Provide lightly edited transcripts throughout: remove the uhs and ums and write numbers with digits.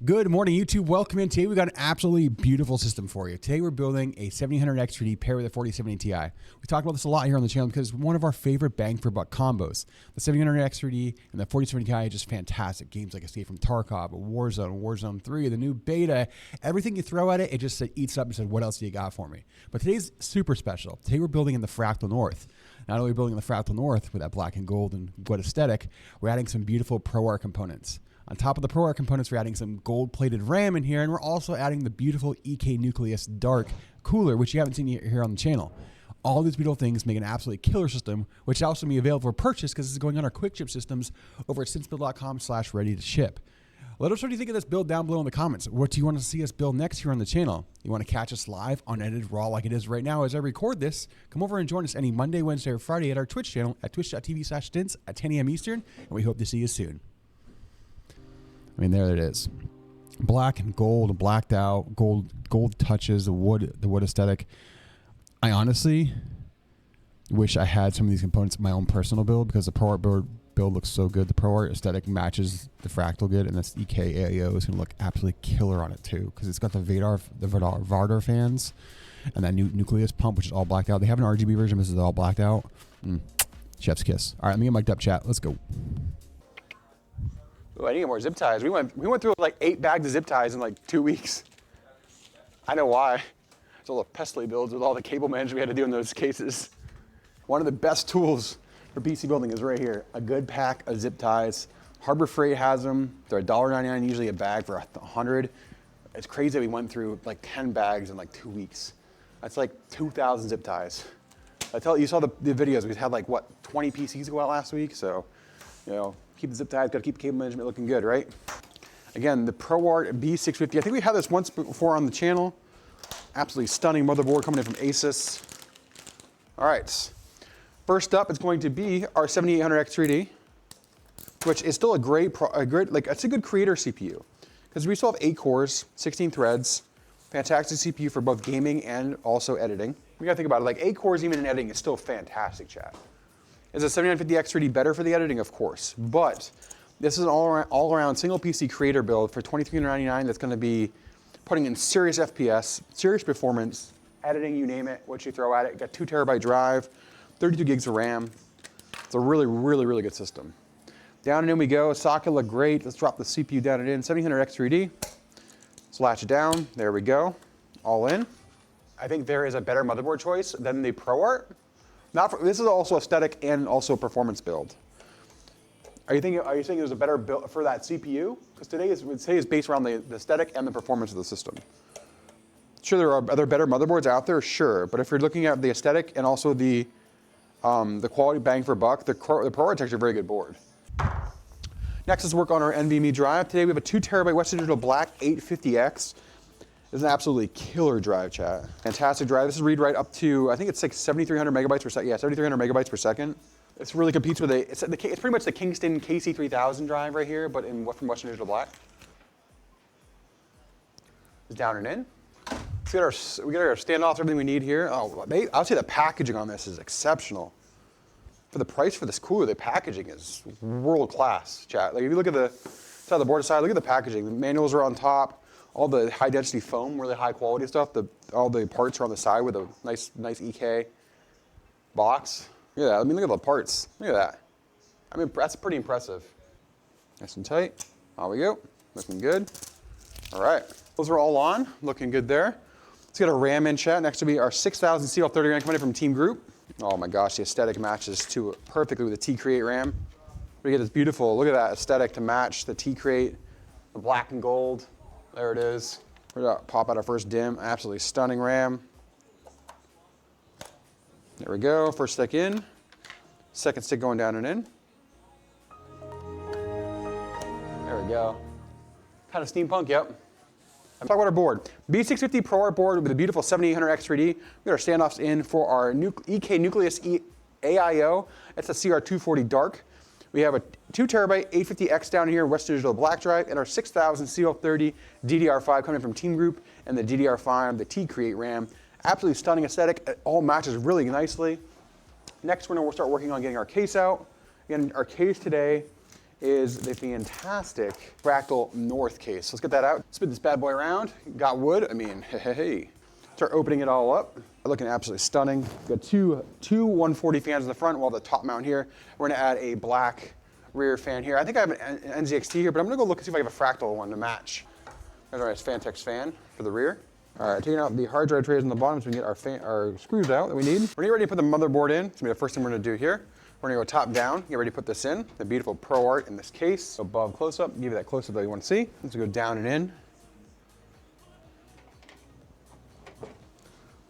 Good morning, YouTube. Welcome in. Today we got an absolutely beautiful system for you. Today we're building a 7800X 3D paired with a 4070 Ti. We talk about this a lot here on the channel because it's one of our favorite bang for buck combos. The 7800X 3D and the 4070 Ti are just fantastic. Games like Escape from Tarkov, Warzone, Warzone 3, the new beta, everything you throw at it, it just eats up and says, what else do you got for me? But today's super special. Today we're building in the Fractal North. Not only are we building in the Fractal North with that black and gold and good aesthetic, we're adding some beautiful ProArt components. On top of the ProArt components, we're adding some gold-plated RAM in here, and we're also adding the beautiful EK Nucleus Dark cooler, which you haven't seen here on the channel. All these beautiful things make an absolutely killer system, which will also be available for purchase because this is going on our quick ship systems over at cinsbuild.com/ready to ship. Let us know what you think of this build down below in the comments. What do you want to see us build next here on the channel? You want to catch us live, unedited, raw like it is right now as I record this? Come over and join us any Monday, Wednesday, or Friday at our Twitch channel at twitch.tv/stints at 10 a.m. Eastern, and we hope to see you soon. I mean, there it is. Black and gold, blacked out, gold touches, the wood aesthetic. I honestly wish I had some of these components in my own personal build because the ProArt build looks so good. The ProArt aesthetic matches the Fractal good, and this EK AIO is going to look absolutely killer on it too because it's got the Vardar fans and that new Nucleus pump, which is all blacked out. They have an RGB version, but this is all blacked out. Chef's kiss. All right, let me get mic'd up, chat. Let's go. Ooh, I need more zip ties. We went through like 8 bags of zip ties in like 2 weeks. I know why. It's all the Pestily builds with all the cable management we had to do in those cases. One of the best tools for PC building is right here. A good pack of zip ties. Harbor Freight has them. They're $1.99 usually a bag for $100. It's crazy that we went through like 10 bags in like 2 weeks. That's like 2,000 zip ties. You saw the videos. We had like, what, 20 PCs go out last week? So, you know, keep the zip ties, got to keep the cable management looking good, right? Again, the ProArt B650. I think we had this once before on the channel. Absolutely stunning motherboard coming in from Asus. All right. First up is going to be our 7800X 3D, which is still a great, it's a good creator CPU. Because we still have 8 cores, 16 threads, fantastic CPU for both gaming and also editing. We got to think about it, like 8 cores even in editing is still fantastic, chat. Is a 7950X 3D better for the editing? Of course, but this is an all-around single PC creator build for $2,399 that's going to be putting in serious FPS, serious performance, editing, you name it, what you throw at it. Got 2 terabyte drive, 32 gigs of RAM. It's a really, really, really good system. Down and in we go. Socket look great. Let's drop the CPU down and in. 7800X 3D. Let's latch it down. There we go. All in. I think there is a better motherboard choice than the ProArt. This is also aesthetic and also performance build. Are you saying there's a better build for that CPU? Because today is based around the aesthetic and the performance of the system. Sure, there are other better motherboards out there, sure, but if you're looking at the aesthetic and also the quality bang for buck, the ProArt is actually a very good board. Next, let's work on our NVMe drive. Today we have a 2 terabyte Western Digital Black 850X. It's an absolutely killer drive, chat. Fantastic drive. This is read-write up to, I think it's like 7,300 megabytes per second. Yeah, 7,300 megabytes per second. This really competes with it's pretty much the Kingston KC3000 drive right here, but from Western Digital Black. It's down and in. We got our standoffs, everything we need here. Oh, I'll say the packaging on this is exceptional. For the price for this cooler, the packaging is world class, chat. Like if you look at the side of the board side, look at the packaging. The manuals are on top. All the high density foam, really high quality stuff. All the parts are on the side with a nice EK box. Look at that. I mean, look at the parts. Look at that. I mean, that's pretty impressive. Nice and tight. There we go. Looking good. All right. Those are all on. Looking good there. Let's get our RAM in, chat. Next will be our 6000 CL30 RAM coming in from TEAMGROUP. Oh my gosh, the aesthetic matches perfectly with the T-Create RAM. We get this beautiful, look at that aesthetic to match the T-Create, the black and gold. There it is. We're gonna pop out our first DIMM. Absolutely stunning RAM. There we go. First stick in. Second stick going down and in. There we go. Kind of steampunk, yep. I'm talking about our board. B650 ProArt board with a beautiful 7800X 3D. We got our standoffs in for our EK Nucleus AIO. It's a CR240 Dark. We have a 2 terabyte 850X down here, Western Digital Black Drive, and our 6000 CL30 DDR5 coming from TEAMGROUP, and the DDR5, the T-Create RAM. Absolutely stunning aesthetic. It all matches really nicely. Next, we'll start working on getting our case out. Again, our case today is the fantastic Fractal North case. Let's get that out. Spin this bad boy around. Got wood. I mean, hey. Start opening it all up. Looking absolutely stunning. Got two 140 fans in the front, while the top mount here. We're gonna add a black rear fan here. I think I have an NZXT here, but I'm gonna go look and see if I have a Fractal one to match. There's our nice Fantex fan for the rear. All right, taking out the hard drive trays on the bottom so we can get our screws out that we need. We're getting ready to put the motherboard in. It's gonna be the first thing we're gonna do here. We're gonna go top down, get ready to put this in. The beautiful ProArt in this case. Above close up, give you that close up that you wanna see. Let's go down and in.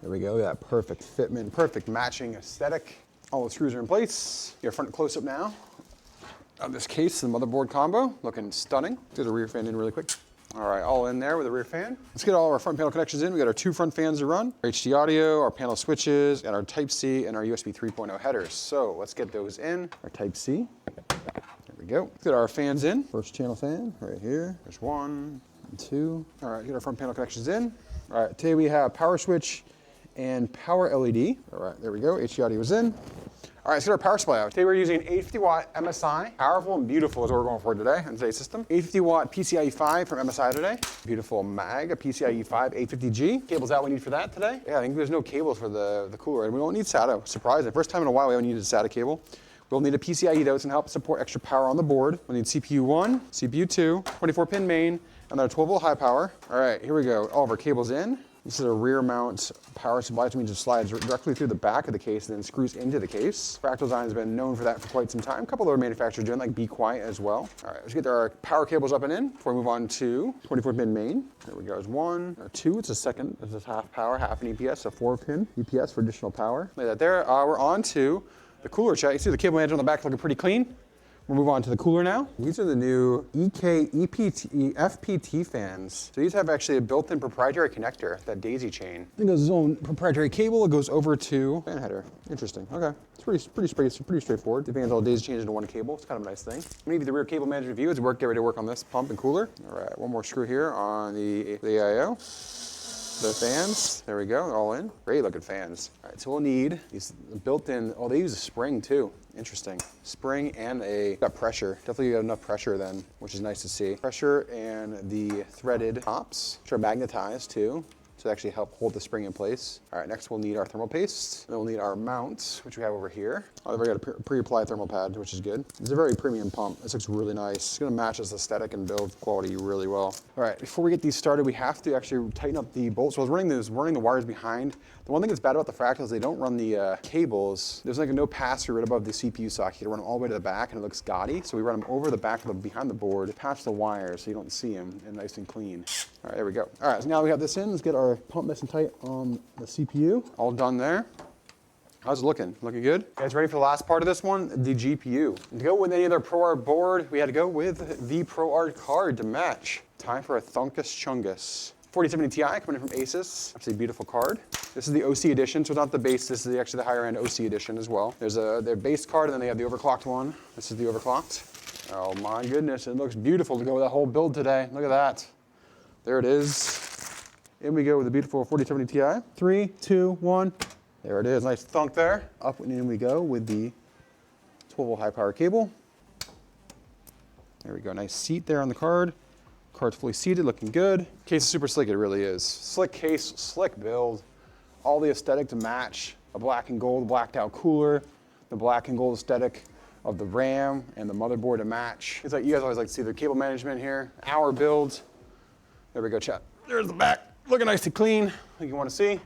There we go, look at that perfect fitment, perfect matching aesthetic. All the screws are in place. Your front close up now of this case, the motherboard combo, looking stunning. Let's get the rear fan in really quick. All right, all in there with the rear fan. Let's get all of our front panel connections in. We got our 2 front fans to run, our HD audio, our panel switches, and our Type-C and our USB 3.0 headers. So let's get those in. Our Type-C, there we go. Let's get our fans in. First channel fan right here. There's 1 and 2. All right, get our front panel connections in. All right, today we have power switch and power LED. All right, there we go, HD audio is in. All right, let's get our power supply out. Today we're using 850 watt MSI. Powerful and beautiful is what we're going for today in today's system. 850 watt PCIe 5 from MSI today. Beautiful mag, a PCIe 5 850G. Cables out we need for that today. Yeah, I think there's no cables for the cooler, and we don't need SATA. Surprising, first time in a while we haven't needed a SATA cable. We'll need a PCIe though, to help support extra power on the board. We'll need CPU 1, CPU 2, 24 pin main, and then a 12 volt high power. All right, here we go, all of our cables in. This is a rear mount power supply, which means it slides directly through the back of the case and then screws into the case. Fractal Design has been known for that for quite some time. A couple other manufacturers doing, like Be Quiet as well. All right, let's get our power cables up and in before we move on to 24 pin main. There we go, there's 1 or 2, it's a second, this is half power, half an EPS, so 4 pin EPS for additional power. Like that there, we're on to the cooler check. You see the cable management on the back looking pretty clean. We'll move on to the cooler now. These are the new FPT fans. So these have actually a built-in proprietary connector, that daisy chain. I think it has its own proprietary cable. It goes over to fan header. Interesting, okay. It's pretty straightforward. The fans all daisy chained into one cable. It's kind of a nice thing. Maybe the rear cable management view is get ready to work on this pump and cooler. All right, one more screw here on the AIO. The fans, there we go, they're all in. Great looking fans. All right, so we'll need these built-in, oh, they use a spring too. Interesting. Spring and got pressure. Definitely got enough pressure then, which is nice to see. Pressure and the threaded tops, which are magnetized too, to actually help hold the spring in place. All right, next we'll need our thermal paste. And then we'll need our mounts, which we have over here. Oh, they've got a pre-applied thermal pad, which is good. It's a very premium pump. This looks really nice. It's gonna match this aesthetic and build quality really well. All right, before we get these started, we have to actually tighten up the bolts. So I was running the wires behind. The one thing that's bad about the Fractal is they don't run the cables. There's like no pass-through right above the CPU socket. You run them all the way to the back and it looks gaudy. So we run them over the back of behind the board, past the wires so you don't see them, and nice and clean. All right, there we go. All right, so now we have this in. Let's get our pump nice and tight on the CPU. All done there. How's it looking? Looking good? You guys ready for the last part of this one? The GPU. To go with any other ProArt board, we had to go with the ProArt card to match. Time for a Thunkus Chungus. 4070 Ti coming in from Asus. Actually a beautiful card. This is the OC edition, so it's not the base, this is actually the higher end OC edition as well. There's their base card and then they have the overclocked one. This is the overclocked. Oh my goodness, it looks beautiful to go with that whole build today. Look at that. There it is. In we go with the beautiful 4070 Ti. 3, 2, 1. There it is, nice thunk there. Up and in we go with the 12 volt high power cable. There we go, nice seat there on the card. Card's fully seated, looking good. Case is super slick, it really is. Slick case, slick build. All the aesthetic to match. A black and gold blacked out cooler. The black and gold aesthetic of the RAM and the motherboard to match. It's like you guys always like to see the cable management here. Our build. There we go, chat. There's the back, looking nice and clean, like you want to see.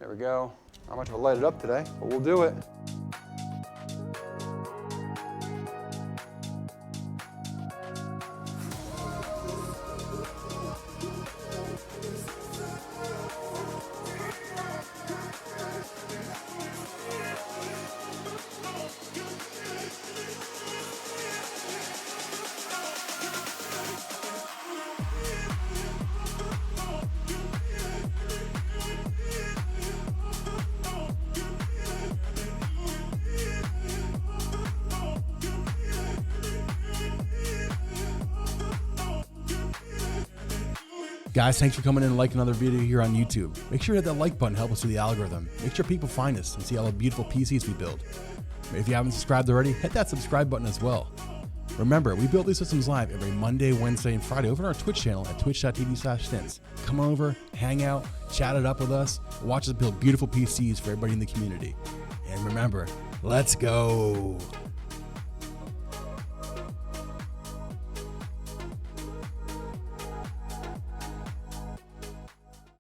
There we go. Not much of a light it up today, but we'll do it. Guys, thanks for coming in and liking another video here on YouTube. Make sure to hit that like button, help us with the algorithm. Make sure people find us and see all the beautiful PCs we build. If you haven't subscribed already, hit that subscribe button as well. Remember, we build these systems live every Monday, Wednesday, and Friday over on our Twitch channel at twitch.tv/stints. Come on over, hang out, chat it up with us, watch us build beautiful PCs for everybody in the community. And remember, let's go.